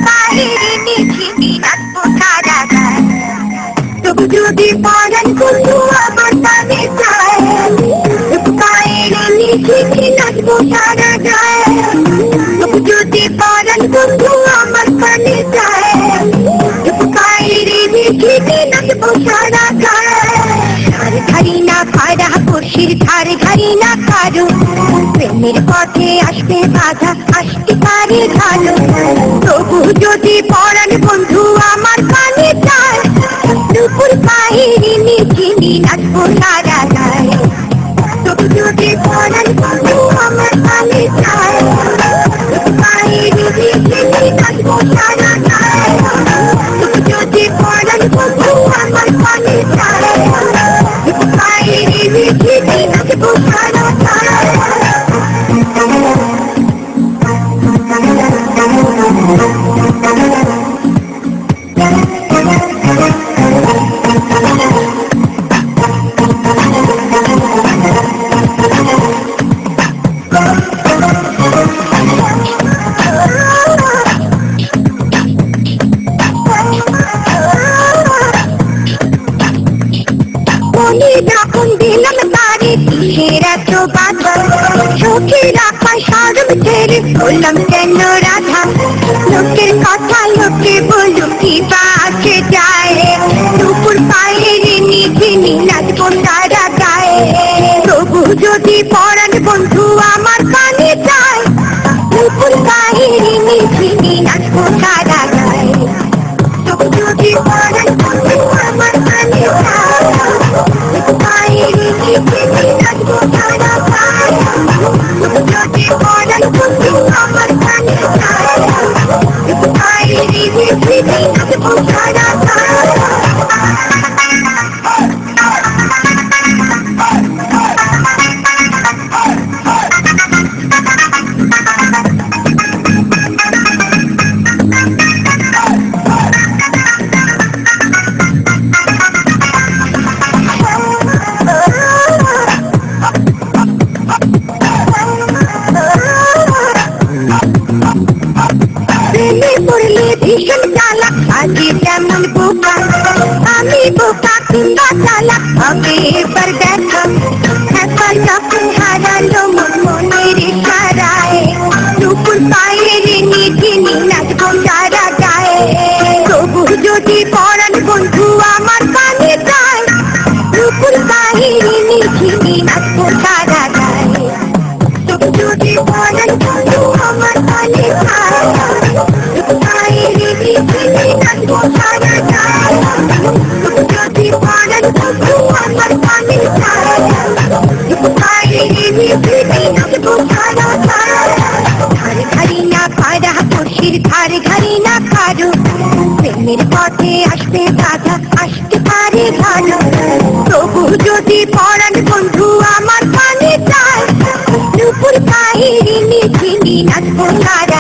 বাহিরে নিঝিমি নাচবো সারা গায়ে। তবু যদি পরাণ বন্ধু আমার পানে চায়, তবু বাইরে নিঝিমি নাচবো সারা গায়ে। তবু যদি পরাণ বন্ধু আমার পানে চায়, তবু বাইরে নিঝিমি নাচবো সারা গায়ে। ধারে ধারি না পাড়া পড়শির ধারে ধারি না কারো, প্রেমের পথে আসবে বাধা আসতে পারে ভালো। তবু যদি পরাণ বন্ধু আমার পানে চায়, দুপুর বাহিরে নিঝিমি নাচবো সারা গায়ে। তবু যদি পরাণ বন্ধু আমার পানে চায়, দুপুর বাহিরে নিঝিমি নাচবো সারা গায়ে। তবু যদি পরাণ বন্ধু আমার পানে চায়, দুপুর বাহিরে নিঝিমি নাচবো সারা গায়ে। যখন দিলাম তারে কিসের এত বাধা, চোখে রাখা সরব ছেড়ে বললাম কেন রাধা। লোকের কথা লোকে বলুক কি বা আছে যায়, দুপুর বাইরে নিঝিমি নাচবো সারা গায়ে। তবু যদি পরাণ বন্ধু আমার কানে চায়, দুপুর বাইরে নিঝিমি নাচবো সারা গায়ে। তবু যদি পরাণ বন্ধু আমার কানে চায়, বাইরে নিঝিমি নাচবো সারা গায়ে। তবু যদি পরাণ বন্ধু আমার কানে চায়, বাইরে নিঝিমি নাচবো সারা গায়ে। ভীষণ জ্বালা আজকে যেমন বোকা, আমি বোকা কিংবা চালা হবে এবার দেখা। একবার যখন হারালো মন মনের ইশারায়, দুপুর বাইরে নিঝিমি নাচবো সারা গায়ে। তবু যদি পরাণ বন্ধু আমার কানে চায়, দুপুর বাইরে নিঝিমি নাচবো সারা গায়ে। তবু যদি পরাণ বন্ধু আমার কানে চায়, বাইরে নিঝিমি নাচবো সারা গায়ে। তবু যদি পরাণ বন্ধু আমার কানে চায়, বাইরে নিঝিমি নাচবো সারা গায়ে। ধারে ধারি না পাড়া পড়শির ধারে ধারি না কারো, প্রেমের পথে আসবে বাধা আসতে পারে ভালো। তবু যদি পরাণ বন্ধু আমার কানে চায়, দুপুর বাহিরে নিঝিমি নাচবো সারা